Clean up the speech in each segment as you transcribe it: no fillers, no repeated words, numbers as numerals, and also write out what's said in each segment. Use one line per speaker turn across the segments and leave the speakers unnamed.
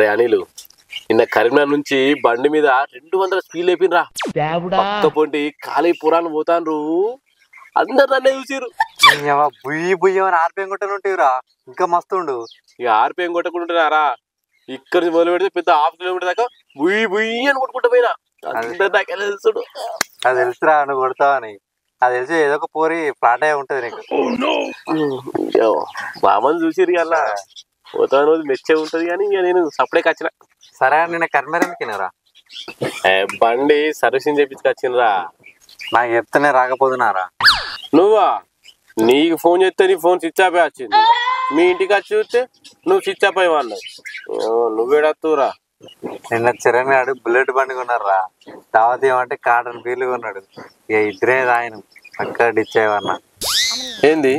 అరే అనిలు నిన్న కరీంనగర్ నుంచి బండి మీద 200 స్పీడ్ లేపినరా పక్క పొంటి ఖాళీ పురాణం పోతాన్రు అందరు నన్నే చూసిరు
బుయ్యి బుయ్యి అని ఆర్పిఎం కొట్టనుంటేరా ఇంకా మస్తుండు
ఇక ఆర్పిఎం కొట్టకుంటున్నారా ఇక్కడ నుంచి మొదలు పెడితే పెద్ద 1/2 కిలోమీటర్ దాకా బుయ్యి బుయ్యి అని కొట్టుకుంటా పోయినా అందరు నాకు ఎలా తెలుసుడు
అది తెలుసురా నువ్వు కొడతావని అది తెలిసి ఏదో ఒక పోరి ఫ్లాట్ అయ్యి ఉంటది నీకు
బామని చూసిరు అలా పోతాను రోజు మెచ్చే ఉంటది కానీ ఇక నేను సపరేట్ వచ్చిన
సరే నిన్న కర్మేరెందుకురా
బండి సర్వీసింగ్ చేయించుకొచ్చినరా
నాకు చెప్తేనే రాకపోతున్నారా
నువ్వా నీకు ఫోన్ చేస్తే నీ ఫోన్ స్విచ్ ఆఫ్ వచ్చింది మీ ఇంటికి వచ్చి చూస్తే నువ్వు స్విచ్ ఆఫ్ అయ్యి అన్నావు నువ్వేడత్తురా
నిన్న చిరణ్ గాడు బుల్లెట్ బండి కొన్నారా దావత్ ఏమంటే కాటన్ బీర్లు కొన్నాడు ఇక ఇద్దరే రాయను అక్కడ ఇచ్చేవన్నా
ఏంది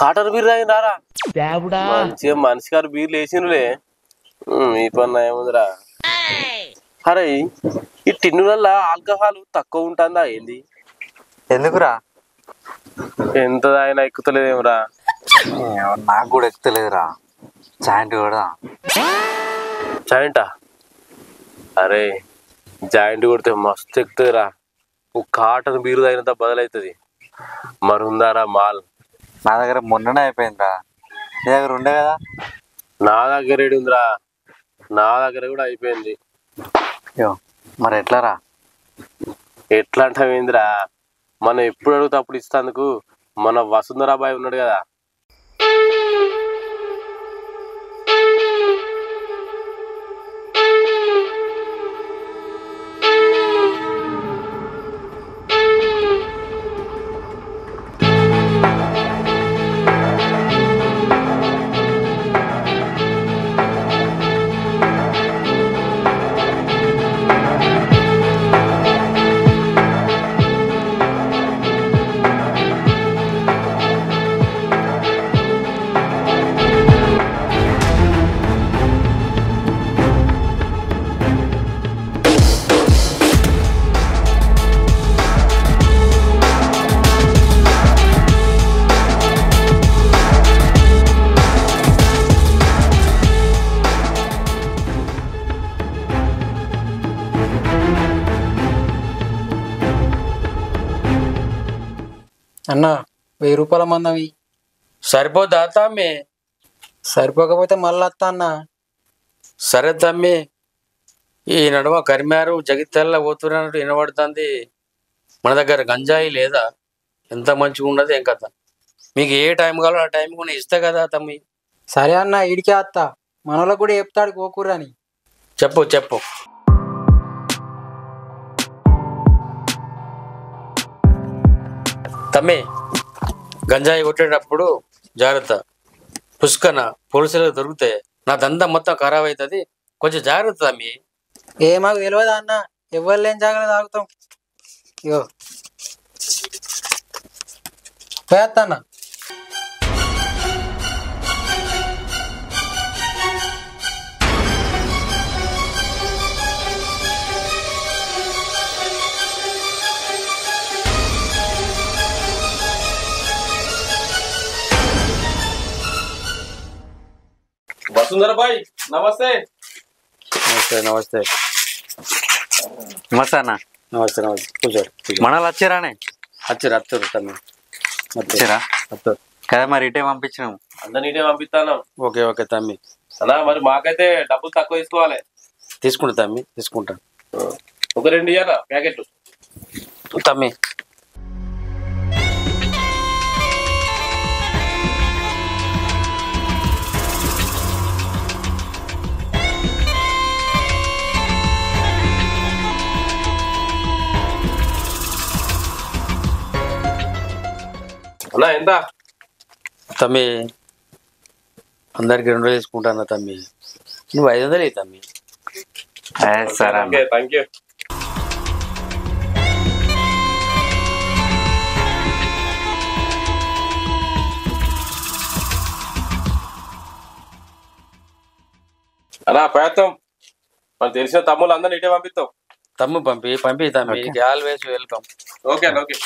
కాటన్ బీర్ రాయినారా మంచిగా మనిషి గారు బీర్లు వేసినులే ఈ పన్న ఏముందిరా అరే ఈ టిన్నులల్లో ఆల్కహాల్ తక్కువ ఉంటుందా ఏంది
ఎందుకురా
ఎంత ఆయన ఎక్కుతలేదేమరా
నాకు కూడా ఎక్కుతలేదురా జాయింట్ కూడా
జాయింటా అరే జాయింట్ కొడితే మస్తు ఎక్కుతుందిరా ఒక కాటన్ బీరు తాగినంత బదులవుతుంది మరి ఉందారా మాల్
నా దగ్గర మొన్ననే అయిపోయిందిరా నీ దగ్గర ఉండే కదా
నా దగ్గర ఏడు ఉందిరా నా దగ్గర కూడా అయిపోయింది
మరి ఎట్లారా
ఎట్లా అంటావేందిరా మనం ఎప్పుడు అడుగుతా అప్పుడు ఇస్తాందుకు మన వసుంధరాబాయ్ ఉన్నాడు కదా
అన్నా 1000 రూపాయల మందవి
సరిపోదా తమ్మి
సరిపోకపోతే మళ్ళీ వస్తా అన్నా
సరే తమ్మి ఈ నడుమ కరిమారు జగిత్యాల పోతున్నట్టు వినబడుతుంది మన దగ్గర గంజాయి లేదా ఎంత మంచిగా ఉండదు ఏం కదా మీకు ఏ టైం కావాలో ఆ టైం కూడా ఇస్తా కదా తమ్మి
సరే అన్న ఈడికే వస్తా మనలో కూడా చెప్తాడు కోకూరని
చెప్పు చెప్పు తమ్మి గంజాయి కొట్టేటప్పుడు జాగ్రత్త పుష్కన పోలీసులకు దొరికితే నా దందా మొత్తం ఖరాబ్ అవుతుంది కొంచెం జాగ్రత్త తమ్మి
ఏ మాకు తెలియదా అన్న ఎవరు లేని జాగ్రత్త తాగుతాం ఇగో పోయేస్తా అన్న
వసుంధరాబాయ్ నమస్తే
నమస్తే నమస్తే
నమస్తే అన్న
నమస్తే నమస్తే కూర్చోరు
మనలు వచ్చారానే
వచ్చారు తమ్మి
వచ్చారా కదా మరి ఇటే పంపించినాము
అందరు నీటే పంపిస్తాను
ఓకే ఓకే తమ్మి
అన్నా మరి మాకైతే డబ్బులు తక్కువ తీసుకోవాలి
తీసుకుంటా తమ్మి తీసుకుంటాను
ఒక 2 ఇయ్యాలా ప్యాకెట్లు
తమ్మి
అన్నా ఎంత
తమ్మి అందరికి 2 తీసుకుంటాను తమ్మి నువ్వు 500 తమ్మి
సరే
థ్యాంక్ యూ అన్నా ప్రయత్నం మనకు తెలిసిన తమ్ముళ్ళు అందరినీ ఇటే పంపిస్తాం
తమ్ము పంపి తమ్మి ఆల్వేస్ వెల్కమ్
ఓకే ఓకే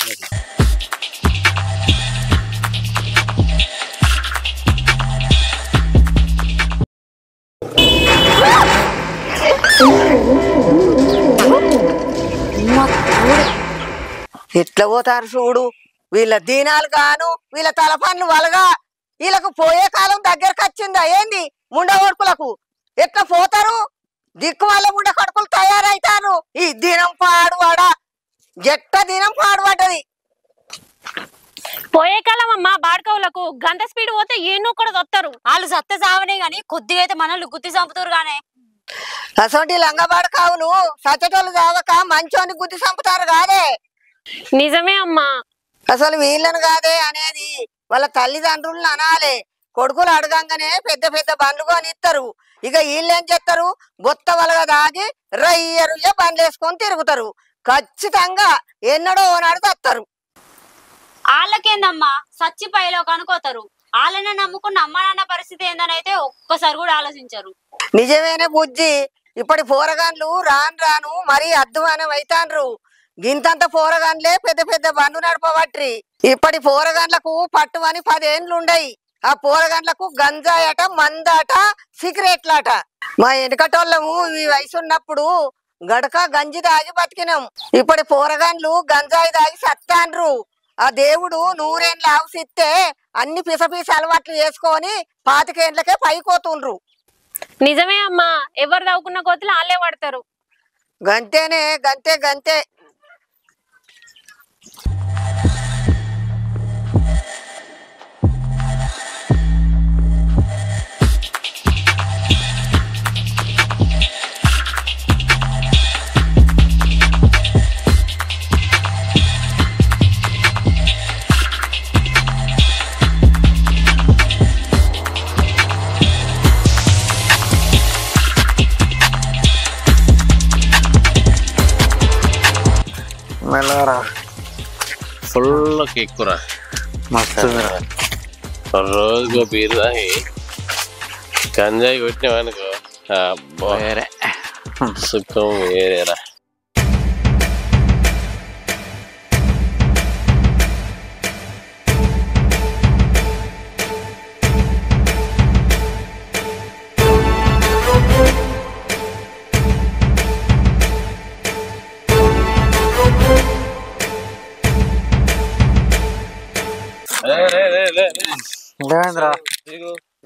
ఎట్లా పోతారు చూడు వీళ్ళ దీనాలు గాను వీళ్ళ తలపన్లు వలగా వీళ్ళకు పోయే కాలం దగ్గరకు వచ్చిందా ఏంది ముండ కొడుకులకు ఎట్లా పోతారు దిక్కు వాళ్ళ ముండ కొడుకులు తయారైతారు ఈ దినం పాడువాడా జట్ట దినం పాడుపడ్డది
పోయే కాలం అమ్మా బాడకవులకు గంట స్పీడ్ పోతే ఏనో కూడా వస్తారు వాళ్ళు సత్త సావనే గాని కొద్దిగా అయితే మనల్ని గుత్తి చంపుతారు గానే
అసొంటి లంగబాడకావులు సచ్చటోళ్ళు చావక మంచోని గుద్ది చంపుతారు కాదే
నిజమే అమ్మా
అసలు వీళ్ళను కాదే అనేది వాళ్ళ తల్లిదండ్రులను అనాలే కొడుకులు అడగంగానే పెద్ద పెద్ద బండ్లు కొనిస్తారు ఇక వీళ్ళేం చేస్తారు బొత్త వలగా దాగి రయ్య బండ్లు వేసుకొని తిరుగుతారు ఖచ్చితంగా ఎన్నడో ఓనాడు తస్తారు
వాళ్ళకేందమ్మా సచ్చిపైలో కనుకోతారు వాళ్ళనే నమ్ముకున్న అమ్మ నాన్న పరిస్థితి ఏందని అయితే ఒక్కసారి కూడా ఆలోచించరు
నిజమేనే బుజ్జి ఇప్పటి పోరగాన్లు రాను మరీ అధ్వానం అవుతాండ్రు గింతంత పోరగాన్లే పెద్ద పెద్ద బండ్లు నడపబట్రి ఇప్పటి పోరగాన్లకు పట్టుమని 10 ఏండ్లు ఉండయి ఆ పోరగాన్లకు గంజాయట మందాట సిగరెట్లాట మా వెనకటోళ్ళము ఈ వయసు ఉన్నప్పుడు గడక గంజి దాగి బతికినాం ఇప్పటి పోరగాన్లు గంజాయి దాగి సత్తాండ్రు ఆ దేవుడు 100 ఏండ్ల ఆవుసిస్తే అన్ని పిసపిస అలవాట్లు చేసుకొని 25 ఏండ్లకే పైకోతుండ్రు
నిజమే అమ్మా ఎవరు తవ్వుకున్న కోతులు వాళ్ళే పడతారు
గంతేనే గంతే
ఫుల్ కేక్కురా
మస్తు
రోజుకో బీరు తాగి గంజాయి కొట్టినామనుకో
వేరే
సుఖం వేరేరా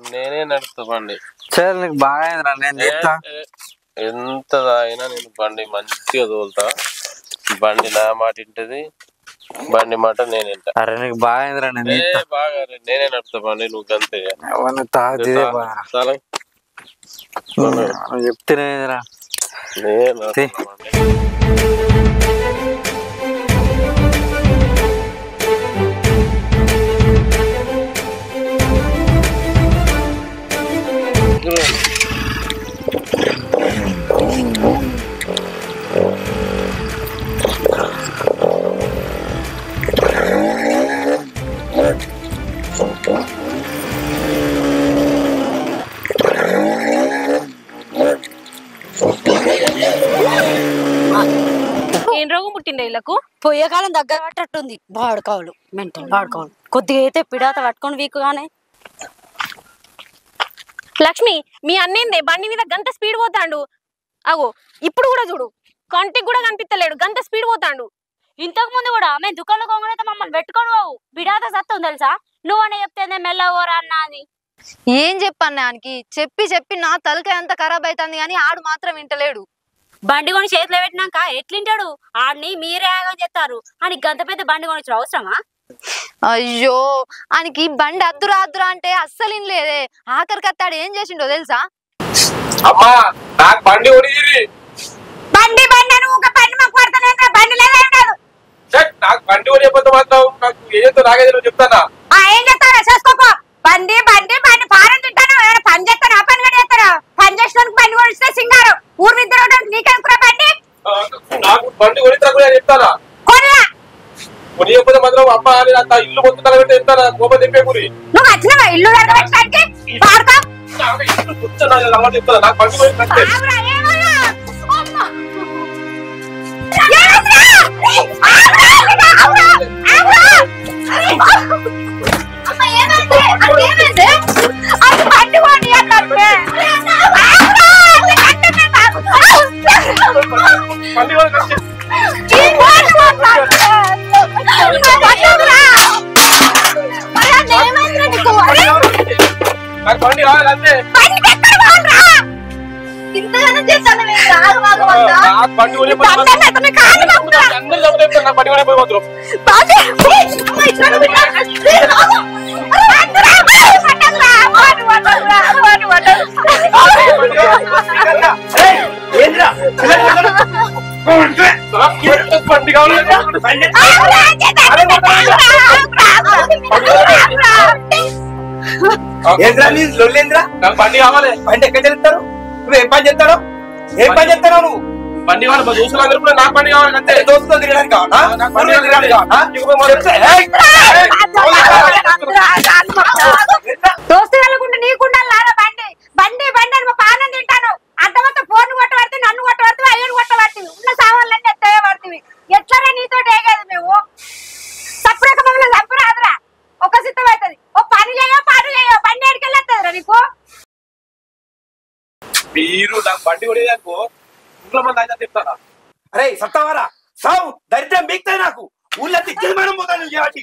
నేనే నడుపుతా బండి
నీకు బాగా అయిందిరా నేను చెప్తా
ఎంత తాగినా నేను బండి మంచిగా తోలుతా బండి నా మాట వింటది బండి మాట నేను వింటా
అరే నీకు బాగా అయిందిరా నేను
బాగా నేనే నడుపుతా బండి నువ్వు అంతే
చెప్తేనేరా
నేనే నడుపుతా బండి
ఏం రోగం పుట్టిండే వీళ్ళకు పోయే కాలం దగ్గర పట్టట్టుంది బాడుకోవాలి మెంటల్ బాడుకోవాలి కొద్దిగా అయితే పిడాత పట్టుకొని వీకుగానే లక్ష్మి మీ అన్నేందే బండి మీద గంట స్పీడ్ పోతాండు అగో ఇప్పుడు కూడా చూడు కంటికి కూడా కనిపిస్తలేడు గంట స్పీడ్ పోతాండు ఇంతకు ముందు కూడా మేము దుకాణంలో కొంగనైతే మమ్మల్ని పెట్టుకోడు బిడాత సత్తం తెలుసా నువ్వనే చెప్తే మెల్లవోరా అన్న అని
ఏం చెప్పాను ఆయనకి చెప్పి నా తలకాయ అంతా ఖరాబ్ అవుతుంది కానీ ఆడు మాత్రం వింటలేడు
బండి కొని చేతిలో పెట్టినాక ఎట్లింటాడు ఆడిని మీరే ఆగం చేస్తారు అని గంత పెద్ద బండి కొనిచ్చిన అవసరమా
అయ్యో ఆయనకి బండి అద్దురా అంటే అస్సలు ఇనలేదే ఆఖరికి అత్తాడు ఏం చేసిండో తెలుసా
అమ్మా నాకు బండి కొనియ్యి
బండి అని ఒక బండి మాకు పడతానే బండి లేదా
నాకు బండి కొనియకపోతే మాత్రం నాకు ఏదో నాగే చెప్తానా
ఏం చెప్తారా చేసుకోపో బండి పారం తింటాను పని చేస్తాను ఆ పని కూడా చేస్తారా పని చేసిన బండి కొనిస్తే సింగారు ఊరు విద్య నీకెందుకురా బండి
నాకు బండి కొనిస్తా కూడా చెప్తానా
కొనియా
కొనియకపోతే మాత్రం అమ్మ అని అంత ఇల్లు మొత్తం తలబెట్టి చెప్తానా కోపం తెప్పే గురి
నువ్వు వచ్చినవా ఇల్లు పెట్టడానికి పాడుకో
ఇల్లు కూర్చొని అలవాటు చెప్తాను నాకు బండి కొనిస్తే
బండి కొని
బండి కావాలి అంతే. బండి కొని బండి కొని పోయి పోతున్నాం. బండి కావాలి బండి కావాలి.
బండి ఎక్కడ చెప్తారు? నువ్వు ఏం పని చెప్తావు? ఏం పని చెప్తావు నువ్వు?
బండి కావాలి చూసుకున్నా కూడా నాకు బండి కావాలి అంతే.
దోస్తుతో తిరగడానికి కావాలా?
దోస్తు వెళ్ళకుండా నీకుండా బండి బండి బండి అని మా పానం తింటాను. అర్థమంతా ఫోన్ కొట్టబడితే నన్ను కొట్టబడితే అయ్యను కొట్టబడుతుంది. ఉన్న సామాన్లన్నీ ఎత్తేయబడుతుంది. ఎట్లనే నీతో ఏగదు మేము తప్పుడక మమ్మల్ని చంపరాదురా. ఒక సిద్ధం అవుతుంది. ఓ పని చేయో బండి ఎడికెళ్ళేస్తుందిరా నీకు.
మీరు నాకు బండి కొనేదాకో ఇంట్లో మంది అయితే చెప్తారా?
అరే సత్తవారా సావు దరిద్రం బీక్తాయి నాకు. ఊళ్ళో తిరిగి పోతాను కాబట్టి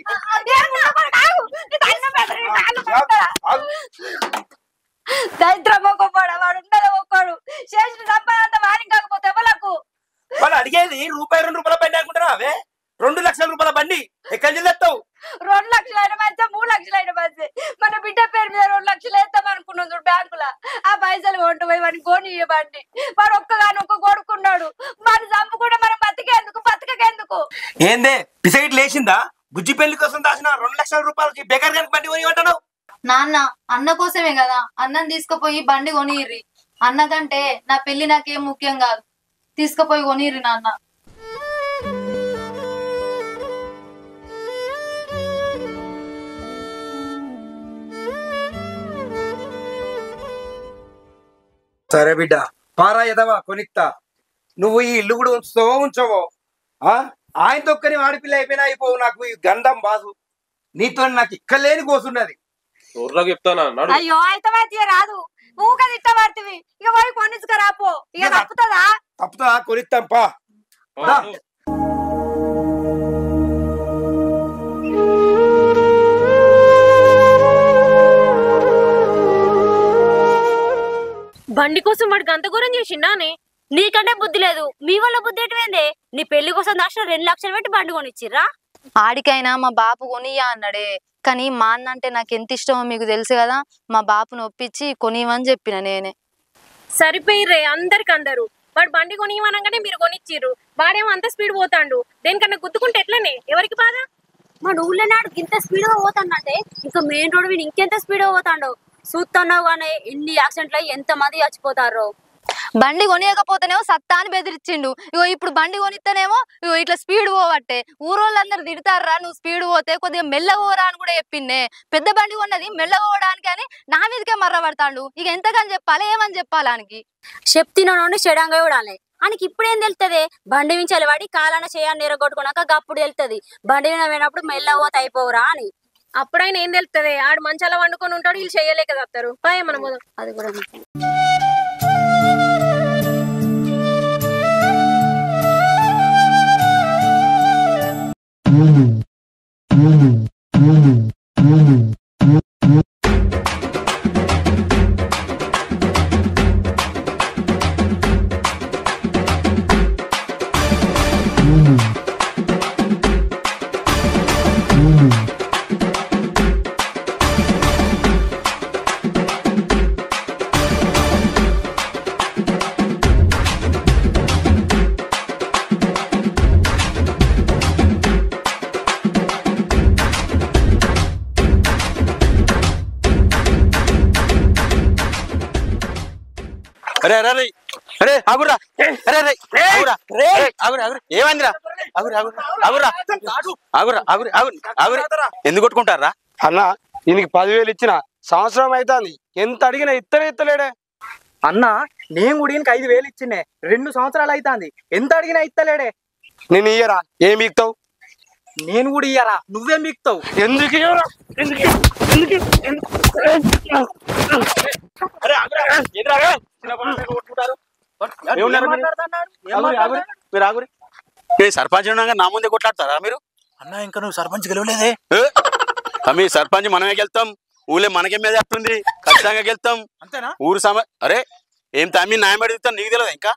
దరిద్రం ఒక్కోడు వాడు ఉండదు. ఒక్కోడు చేసిన సంపాదంతా వారికి కాకపోతే ఎవలకు
వాళ్ళు అడిగేది రూపాయి 2 రూపాయల బండి అనుకుంటారా? అవే 2 లక్షల రూపాయల బండి ఎక్కడి నుంచి తెస్తావు?
2 లక్షలు అయిన మంచి 3 లక్షలు అయిన మంచి మన బిడ్డ పేరు మీద 2 లక్షలు వేస్తాం అనుకున్నాం చూడు బ్యాంకులో. ఆ పైసలు కొంటు పోయి వాడిని కొని ఇవ్వండి. వాడు ఒక్క కొడుకున్నాడు. వాడిని చంపుకుంటే మనం బతికేందుకు
ఏందే పిసైట్ లేచిందా? బుజ్జి పెళ్లి కోసం దాచిన 2 లక్షల రూపాయలకి బేకర్ గారికి బండి కొని ఇవ్వంటావు.
నాన్న అన్న కోసమే కదా అన్నం తీసుకుపోయి బండి కొనిర్రి. అన్న కంటే నా పెళ్లి నాకేం ముఖ్యం కాదు. తీసుకుపోయి కొనిర్రి నాన్న.
సరే బిడ్డ పారా ఎదవా కొనిస్తా. నువ్వు ఈ ఇల్లు కూడా ఉంచవో ఆయన తొక్కని ఆడపిల్ల అయిపోయినా అయిపోవు. నాకు ఈ గంధం బాసు నీతో నాకు ఇక్కలేని కోసున్నది.
చెప్తానా?
అయ్యో అయితే రాదు. ఊకది ఇష్టపడుతుంది. ఇక పోయి కొనిచ్చుకరాపో. ఇక
తప్పుతా కొనిస్తాం పా.
బండి కోసం వాడికి అంత ఘోరం చేసిండానే? నీకంటే బుద్ధి లేదు. మీ వల్ల బుద్ధి ఎటువైందే? నీ పెళ్లి కోసం దాచిన 2 లక్షలు పెట్టి బండి కొనిచ్చిర్రా?
ఆడికైనా మా బాపు కొనియా అన్నాడే. కానీ మా అన్న అంటే నాకు ఎంత ఇష్టమో మీకు తెలుసు కదా. మా బాపును ఒప్పించి కొనివని చెప్పిన నేనే.
సరిపోయిర్రే అందరు. వాడు బండి కొనియమనగానే మీరు కొనిచ్చిర్రు. వాడేమో అంత స్పీడ్ పోతాండు. దేనికన్నా గుద్దుకుంటే ఎట్లనే? ఎవరికి బాధ? మా ఊళ్ళో నాడు ఇంత స్పీడ్ గా పోతాండంటే ఇంకా మెయిన్ రోడ్ మీద ఇంకెంత స్పీడ్ గా పోతాండో చూస్తున్నావు. కానీ ఎన్ని యాక్సిడెంట్లు అయ్యి ఎంత మంది చచ్చిపోతారో.
బండి కొనియకపోతేనేమో సత్తా అని బెదిరించిండు. ఇగో ఇప్పుడు బండి కొనిస్తేనేమో ఇగో ఇట్లా స్పీడ్ పోవట్టే. ఊరోళ్ళందరూ తిడతారా నువ్వు స్పీడ్ పోతే, కొద్దిగా మెల్లగా పోరా అని కూడా చెప్పిండే. పెద్ద బండి కొన్నది మెల్లగా పోవడానికి అని నా మీదకే మర్రపడతాడు. ఇక ఎంతకని చెప్పాలి, ఏమని చెప్పాలానికి?
చెప్తున్నాను చెడంగా చూడాలి. ఆయనకి ఇప్పుడేం తెలుస్తుంది? బండి మించాలి వాడి కాలన చేయాలని ఎరగొట్టుకున్నాక అప్పుడు తెలుస్తుంది బండి మీద పోయినప్పుడు మెల్లగా పోతే అయిపోవరా అని. అప్పుడైనా ఏం తెలుస్తుంది? ఆడు మంచాల వండుకొని ఉంటాడు, వీళ్ళు చేయలేక తప్తారు. మనం అది కూడా
అరే అరే అరే అరే ఆగురా. అరే అరే ఆగురా. ఆగురా ఆగురా. ఏమైందిరా? ఆగురా ఆగురా ఆగురా ఆగురా ఆగురా ఆగురా. ఎందుకు కొట్టుకుంటారా
అన్న? దీనికి 10,000 ఇచ్చిన సంవత్సరం అవుతుంది. ఎంత అడిగినా ఇత్తలేడే
అన్న. నేను కూడా ఈయనకి 5,000 ఇచ్చిండే 2 సంవత్సరాలు అవుతుంది. ఎంత అడిగినా ఇత్తలేడే.
నేను ఇయ్యరా? ఏం మిక్తావు?
నేను కూడా ఇయ్యరా? నువ్వేం మిక్తావు?
ఎందుకు ఇయ్యరా?
మీరు ఆగురి. సర్పంచ్ ఉండగా నా ముందే కొట్లాడతారా మీరు?
అన్న ఇంకా నువ్వు సర్పంచ్ గెలవలేదే.
మీ సర్పంచ్ మనమే గెలుస్తాం. ఊళ్ళో మనకే మీద చెప్తుంది ఖచ్చితంగా గెలుతాం
అంతేనా
ఊరు అరే ఏం తమ్మి న్యాయం అడుగుతాను నీకు తెలియదు ఇంకా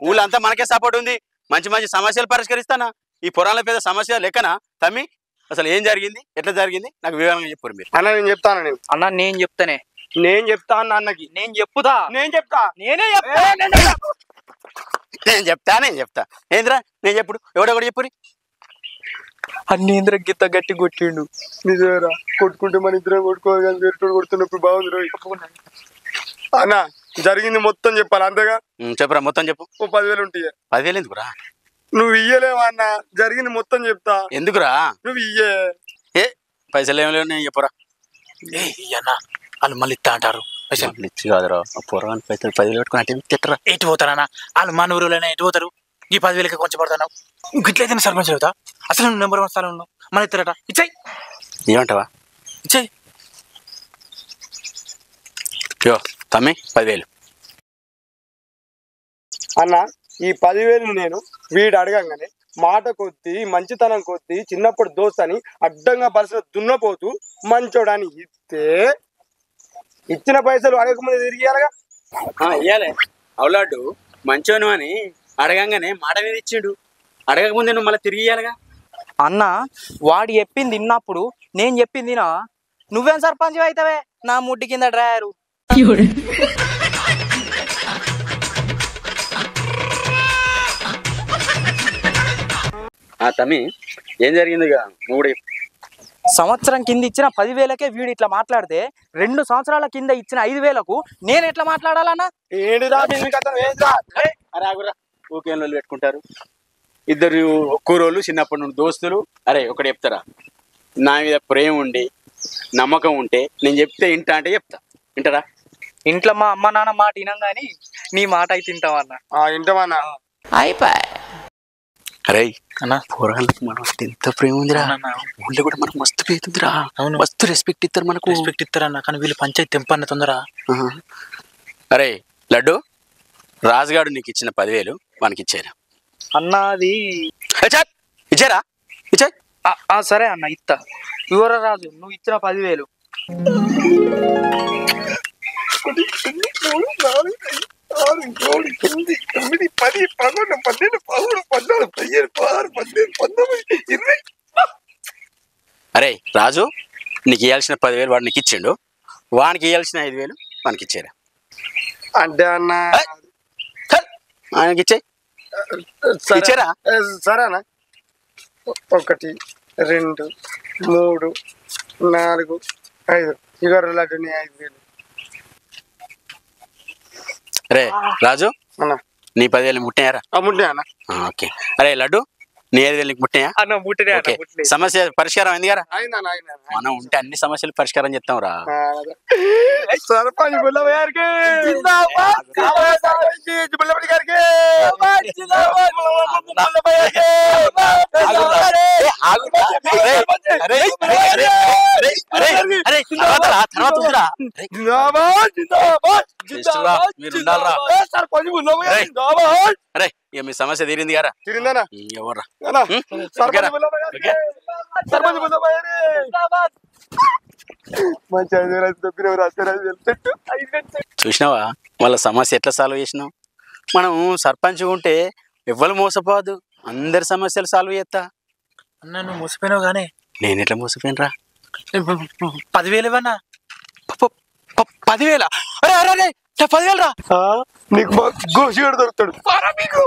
ఊళ్ళో అంతా మనకే సపోర్ట్ ఉంది మంచి మంచి సమస్యలు పరిష్కరిస్తానా ఈ పురాణాల పెద్ద సమస్య లెక్కనా తమ్మి అసలు ఏం జరిగింది ఎట్లా జరిగింది నాకు వివరంగా చెప్పారు మీరు
అన్న నేను చెప్తాను
అన్న నేను చెప్తానే
నేను చెప్తా అన్న అన్నకి
నేను చెప్పుతా
నేను చెప్తా
నేనే
నేను చెప్తా ఏంద్రా నేను చెప్పుడు ఎవడెవడు చెప్పురి
అన్నేంద్ర గీత గట్టి కొట్టిండు
నిజమేరా కొట్టుకుంటే మన ఇద్దరం కొట్టుకోవాలి వేరేటోడు కొడుతున్నప్పుడు బాగుంది రోజు అన్న జరిగింది మొత్తం చెప్పాలి అంతేగా
చెప్పురా మొత్తం చెప్పు
ఓ 10,000 ఉంటాయి
10,000 ఎందుకురా
నువ్వు ఇయ్యలేవా అన్న జరిగింది మొత్తం చెప్తా
ఎందుకురా
నువ్వు ఇయ్యే
ఏ పైసలు ఏం లేవు నేను చెప్పురా
అన్న వాళ్ళు మళ్ళీ ఇస్తా అంటారు
పైసలు ఇచ్చి కాదురా పూర్వాన్ని పైసలు 10,000 పెట్టుకుని అటు తిట్టరా
ఎటు పోతారన్నా వాళ్ళు మన ఊరిలోనే ఎటు పోతారు ఈ 10,000కి కొంచెం పడతావు గిట్లయితే సర్పంచ్ అవుతా అసలు నువ్వు నెంబర్ 1 స్థానంలో మన ఇస్తారట ఇచ్చాయి
ఏమంటావా
ఇచ్చాయి
తమ్మి 10,000
అన్న ఈ 10,000 నేను వీడు అడగంగానే మాట కొద్ది మంచితనం కొద్ది చిన్నప్పుడు దోస్త్ అని అడ్డంగా పరిస్థితి దున్నపోతూ మంచోడని ఇస్తే ఇచ్చిన పైసలు అడగకముందు తిరిగియాలగా
ఇయ్యాలే అవులాడు మంచోను అని అడగంగానే మాట మీద ఇచ్చిండు అడగకముందే నువ్వు మళ్ళీ తిరిగి ఇయ్యాలిగా
అన్న వాడు చెప్పింది విన్నప్పుడు నేను చెప్పింది నువ్వేం సర్పంచ్ అవుతావే నా ముడ్డి కింద డ్రాయరు
తమ్మి ఏం జరిగింది మూడు
సంవత్సరం కింద ఇచ్చిన 10,000కే వీడు ఇట్లా మాట్లాడితే 2 సంవత్సరాల కింద ఇచ్చిన 5,000కు నేను ఎట్లా మాట్లాడాలన్నా
ఊకేళ్ళు పెట్టుకుంటారు ఇద్దరు కూరోళ్ళు చిన్నప్పటి నుండి దోస్తులు అరే ఒకటి చెప్తారా నా మీద ప్రేమ ఉండి నమ్మకం ఉంటే నేను చెప్తే ఇంటా అంటే చెప్తా వింటారా
ఇంట్లో మా అమ్మ నాన్న మాట వినం కానీ నీ మాట అయితే తింటావన్నా
ఇంటమన్నా
అయిపోయి
అరే అన్న పోరాళ్ళకి మనం ఎంత ప్రేమ ఉందిరా ఊళ్ళో కూడా మనకు మస్తు పేరు ఉందిరా మస్తు రెస్పెక్ట్ ఇస్తారు మనకు
రెస్పెక్ట్ ఇస్తారన్న కానీ వీళ్ళు పంచాయతీ తెంపన్న తొందర
అరే లడ్డు రాజుగాడు నీకు ఇచ్చిన 10,000 మనకి ఇచ్చారు
అన్నది
ఇచ్చారా ఇచ్చా
సరే అన్న ఇస్తా వివర రాజు నువ్వు ఇచ్చిన 10,000
అరే రాజు నీకు ఇవ్వాల్సిన 10,000 వాడు నీకు ఇచ్చిండు వానికి ఇవ్వాల్సిన 5,000 మనకి ఇచ్చారా
అంటే అన్న
ఆయనకి ఇచ్చే ఇచ్చారా
సరేనా 1 2 3 4 5 ఇగో లడ్డు నీ 5,000
అరే రాజు నీ 10,000 ముట్టాయారా
ముట్టాయన్నా
ఓకే అరే లడ్డు నీ 5,000 నీకు ముట్టాయా సమస్య పరిష్కారం అయింది కదా మనం ఉంటే అన్ని సమస్యలు పరిష్కారం చేస్తాం రా
సర్పంచ్ బుల్లయ్య గారికి
అరే ఇక మీ సమస్య తీరింది కదా
తీరిందనా
ఎవర్రా చూసినావా వాళ్ళ సమస్య ఎట్లా సాల్వ్ చేసినావు మనం సర్పంచ్ ఉంటే ఎవ్వరు మోసపోదు అందరి సమస్యలు సాల్వ్ చేస్తా
అన్న నువ్వు మోసపోయినావు కానీ
నేను ఎట్లా మోసపోయినరా
10,000 ఇవ్వన్నా
10,000 అరే అరే అరే 10,000 రా
నీకు గోషిగాడు దొరుకుతాడు మీకు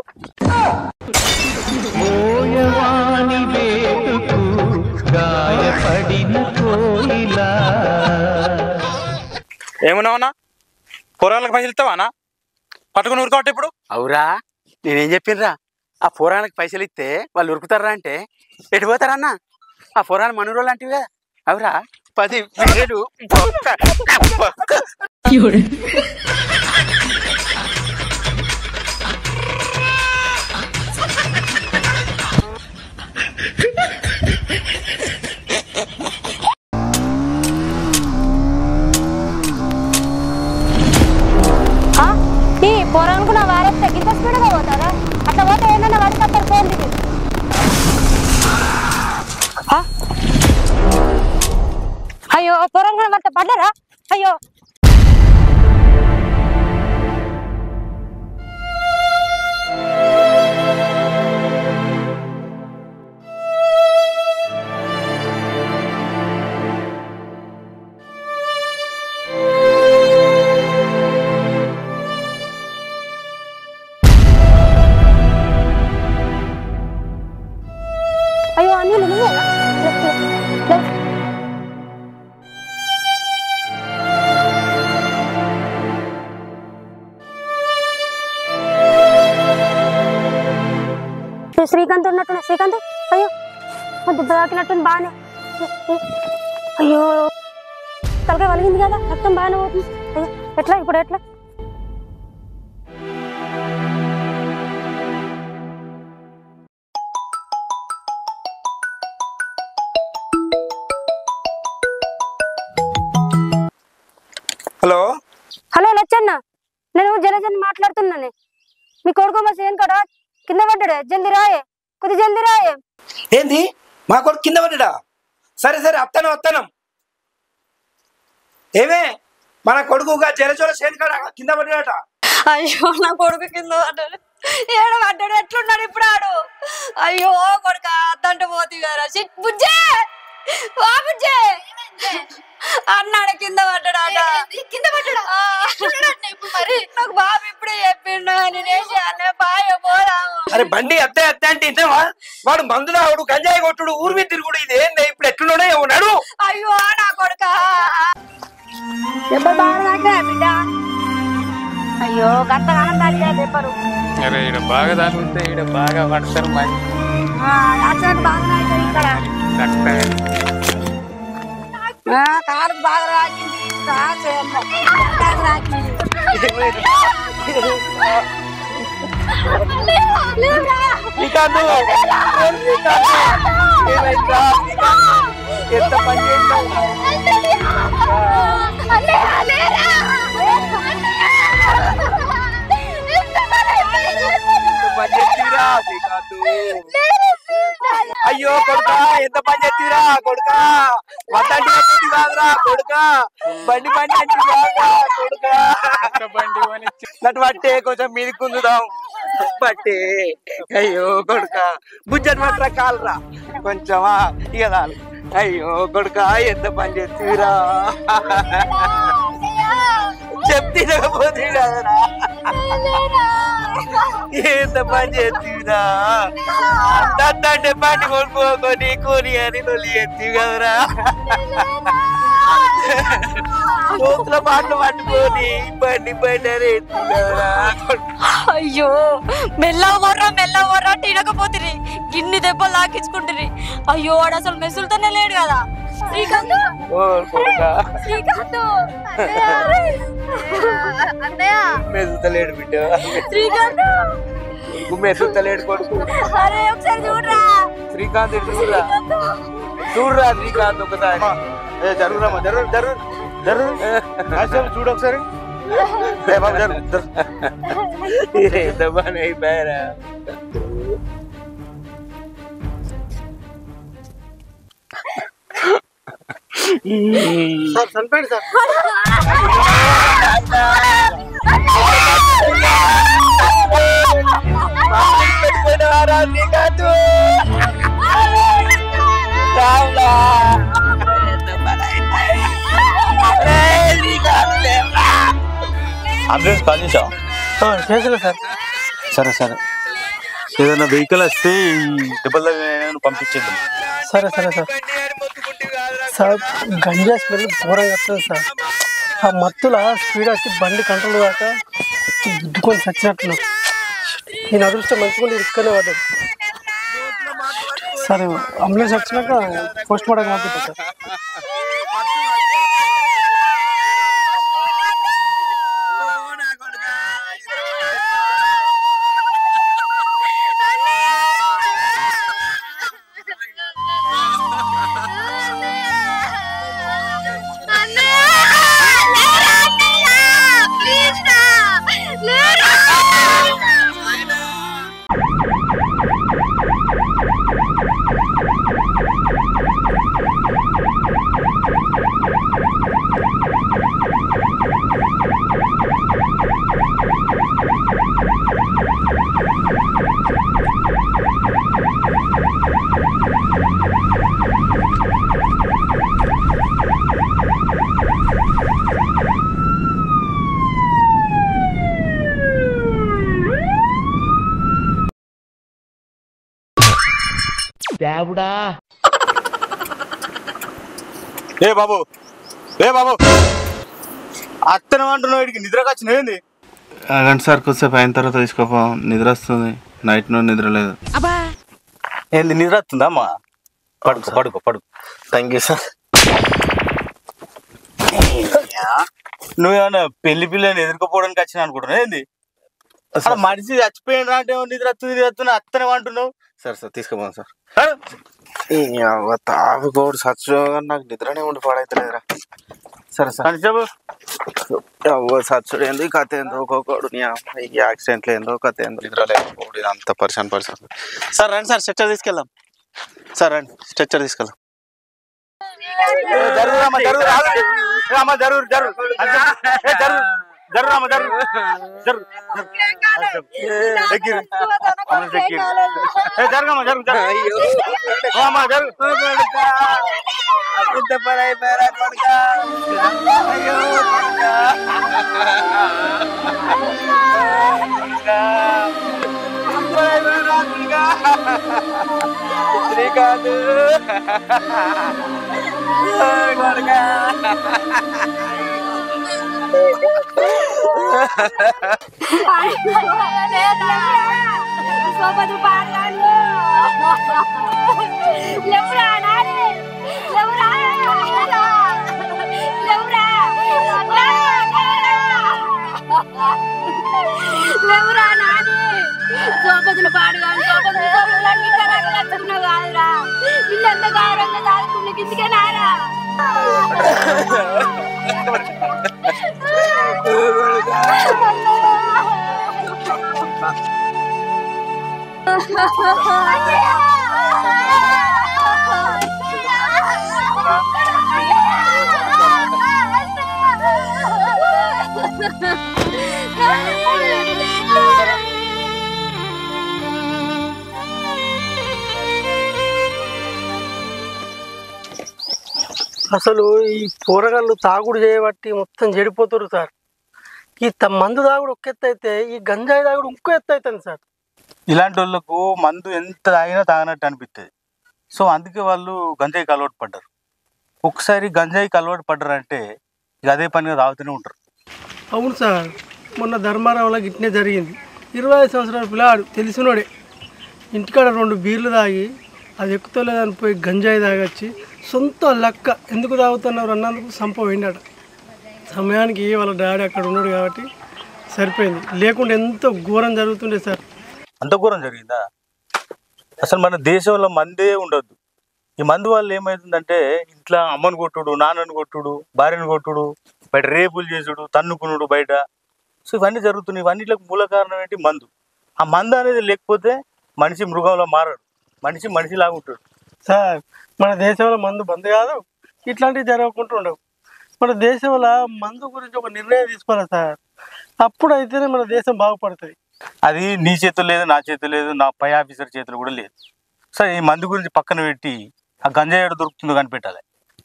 ఏమన్నావన్నా పొరాలకు పైసలు ఇస్తావా పట్టుకుని ఊరుకోవట్టు ఇప్పుడు
అవురా నేనేం చెప్పినరా ఆ పోరానికి పైసలు ఇస్తే వాళ్ళు ఉరుకుతారా అంటే ఎటు పోతారన్నా ఆ పోరాన్ని మనూరు లాంటివి కదా అవురా 10,000
ఈ పొరానికి నా వారేస్తే గింత స్పీడ్గా పోతారా అట్లా పోతే ఏమన్నా పడిపోతారు ఫోన్ అయ్యో అయ్యో పొరంగా పడితే పడ్డారా అయ్యో అయ్యో అనిల్ నువ్వేనా శ్రీకాంత్ ఉన్నట్టున్నా శ్రీకాంత్ అయ్యో దెబ్బ తాకినట్టుంది బాగానే అయ్యో తలకాయ వలిగింది కదా రక్తం బాగానే పోతుంది అయ్యో ఎట్లా ఇప్పుడు ఎట్లా
హలో
హలో లచ్చన్న నేను జలజన్ మాట్లాడుతున్నాను మీ కొడుకు మా సేన్ కూడా కింద పడ్డాడు జల్దీ రాయే కొద్ది జల్దీ రాయే
ఏంది మా కొడుకు కింద పడ్డా? సరే సరే వస్తాను ఏమే మన కొడుకుగా జలచోల సేన్ కాడ కింద పడ్డాడట.
అయ్యో నా కొడుకు కింద పడ్డాడు ఏడ పడ్డాడు ఎట్లున్నాడు ఇప్పుడు ఆడు అయ్యో కొడుక అద్దంటే పోతీ కదా బుజ్జే వా బుజ్జే అన్నాడు కింద పడ్డాడు కింద పడ్డాడు మరి నాకు బాబు ఇప్పుడే చెప్పిండు నేనేం చేయాలి బాయ్ పోరాము.
అరే బండి అత్తే అంటే ఇంతేవా వాడు మందులాడు గంజాయి కొట్టుడు ఊరి మీద తిరుగుడు ఇది ఏంది ఇప్పుడు ఎట్లున్నాడే ఉన్నాడు.
అయ్యో నా కొడుక దెబ్బలు బాగా తాకినా బిడ్డ అయ్యో గంతగానం తాకినా దెబ్బలు
బాగా తాగుతే ఇక్కడ బాగా పడతారు మరి
బాగా తాకింది ఇక్కడ కాలు బాగా రాకింది
ఎంత పని చేస్తావు అయ్యో కొడుకా ఎంత పని చేస్తారా కొడుకా వద్దంటే కాదురా కొడుకా బండి అంటే కాదురా కొడుకా నటు పట్టే కొంచెం మీది కుందుదాం పట్టే అయ్యో కొడుకా బుజ్జని మాత్ర కాలరా కొంచెమా ఇక చాలు అయ్యో కొడుకా ఎంత పని చేస్తారా చెప్తే కదరా ఎంత పని చేస్తారా అంటే బండి కొనుక్కోని కొని అని నొల్లి ఎత్తివి కదరా కోతుల పాటలు పట్టుకొని బండి అని ఎత్తివి కదరా.
అయ్యో మెల్లవర్రా తినకపోతుంది గిన్ని దెబ్బలు లాకించుకుంటుంది అయ్యో వాడు అసలు మెసులుతోనే లేడు కదా శ్రీకాంత్
మెసులుతలేడు బిడ్డ
శ్రీకాంత్
మెసులుతలేడు కొడుకు
అరే ఒకసారి చూడరా
శ్రీకాంత్ చూడరా శ్రీకాంత్ ఒకసారి
జరుగురామా జరుగు చూడు ఒకసారి
ఎంత పని అయిపోయారా.
సార్ చనిపోయాడు సార్
అంబులెన్స్ కాల్ చేసావా?
చేసలే సార్.
సరే సరే ఏదైనా వెహికల్ వస్తే దెబ్బలు పంపించేద్దాం.
సరే సరే సార్. సార్ గంజా స్మెల్ ఘోరంగా వస్తుంది సార్. ఆ మత్తుల స్పీడ్ వచ్చి బండి కంట్రోల్ కాక గుద్దుకొని చచ్చినట్టున్నా. నేను అదృష్టం మంచిగా ఇక్కడనే పడ్డాడు. సరే అంబులెన్స్ వచ్చినాక పోస్ట్ మార్టం పంపిస్తా సార్.
ఏ బాబు అత్తనం అంటున్నావు వీడికి నిద్రకు వచ్చినది
అగండి సార్ కొద్దిసేపు అయిన తర్వాత తీసుకోపో నిద్ర వస్తుంది నైట్ నుండి నిద్ర లేదు
ఏంది నిద్ర వస్తుందా అమ్మా పడుకో
థ్యాంక్ యూ సార్
నువ్వేమన్నా పెళ్లి పిల్లని ఎదుర్కోపోవడానికి వచ్చిన అనుకుంటున్నావు ఏంది అసలు మనిషి చచ్చిపోయిన అంటే నిద్ర వస్తుంది అత్తనే అంటున్నావు
సార్ తీసుకోపోను సార్ తాగుకోడు సచ్చుగా నాకు నిద్రనే ఉండి పాడైతలేదురా సరే సార్ సచ్చుడు ఏందో కథ ఏందో ఒక్కొక్కడు యాక్సిడెంట్లు ఏందో కథ ఏందో నిద్ర లేకపోవడం అంత పరిశాన్
సార్ రండి సార్ స్ట్రెచ్చర్ తీసుకెళ్దాం సార్ రండి స్ట్రెచ్చర్ తీసుకెళ్దాం
శ్రీకాంత్
సోపతులు పాడుగాను సోపతులు కాదురా వీళ్ళంతా గౌరవంగా దాచుకున్న కిందికే నారా
అసలు ఈ కూరగాయలు తాగుడు చేయబట్టి మొత్తం చెడిపోతారు సార్. ఈ మందు తాగుడు ఒక ఎత్తు అయితే ఈ గంజాయి తాగుడు ఇంకో ఎత్తు అవుతుంది సార్.
ఇలాంటి వాళ్ళకు మందు ఎంత తాగినా తాగినట్టు అనిపిస్తుంది. సో అందుకే వాళ్ళు గంజాయికి అలవాటు పడ్డారు. ఒకసారి గంజాయికి అలవాటు పడ్డారంటే ఇక అదే పనిగా తాగుతూనే ఉంటారు.
అవును సార్, మొన్న ధర్మారావులో గిట్నే జరిగింది. 25 సంవత్సరాల పిల్లాడు తెలిసినోడే ఇంటికాడ 2 బీర్లు తాగి అది ఎక్కుతలేదని పోయి గంజాయి తాగొచ్చి సొంత లెక్క ఎందుకు తాగుతున్నారు అన్నందుకు సంపపోయిందట. సమయానికి వాళ్ళ డాడీ అక్కడ ఉన్నాడు కాబట్టి సరిపోయింది, లేకుంటే ఎంతో ఘోరం జరుగుతుండే సార్.
అంత ఘోరం జరిగిందా? అసలు మన దేశంలో మందే ఉండొద్దు. ఈ మందు వల్ల ఏమవుతుందంటే ఇంట్లో అమ్మను కొట్టుడు, నాన్నను కొట్టుడు, భార్యను కొట్టుడు, బయట రేపులు చేసుడు, తన్నుకునుడు బయట. సో ఇవన్నీ జరుగుతున్నాయి. ఇవన్నిటికి మూల కారణం ఏంటి? మందు. ఆ మందు అనేది లేకపోతే మనిషి మృగంలో మారాడు, మనిషిలాగా ఉంటాడు.
సార్ మన దేశంలో మందు బంద్ కాదు, ఇట్లాంటివి జరగకుండా ఉండవు. మన దేశంలో మందు గురించి ఒక నిర్ణయం తీసుకోవాలి సార్, అప్పుడు అయితేనే మన దేశం బాగుపడుతుంది.
అది నీ చేతులు లేదు, నా చేతులు లేదు, నా పై ఆఫీసర్ చేతులు కూడా లేదు. సరే ఈ మందు గురించి పక్కన పెట్టి ఆ గంజాయి ఎక్కడ దొరుకుతుందో కనిపెట్టాలి.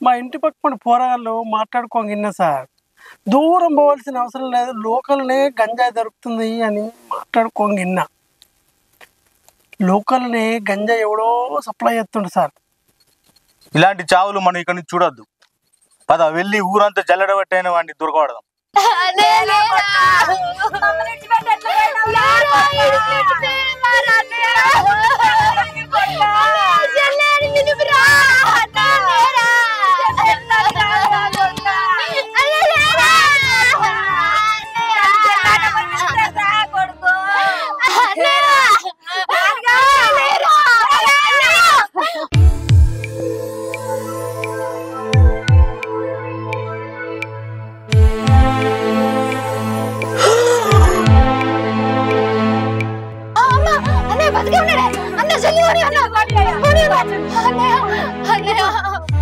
మా ఇంటి పక్కన పోరగాళ్ళు మాట్లాడుకోని విన్నా సార్, దూరం పోవాల్సిన అవసరం లేదు, లోకల్నే గంజాయి దొరుకుతుంది అని మాట్లాడుకోని విన్నా. లోకల్నే గంజాయి ఎవడో సప్లై చేస్తుండు సార్.
ఇలాంటి చావులు మనం ఇక్కడ నుంచి చూడొద్దు. పద వెళ్ళి ఊరంతా జల్లడబట్టైన వాడిని దొరకబడదాం.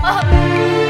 అందరూ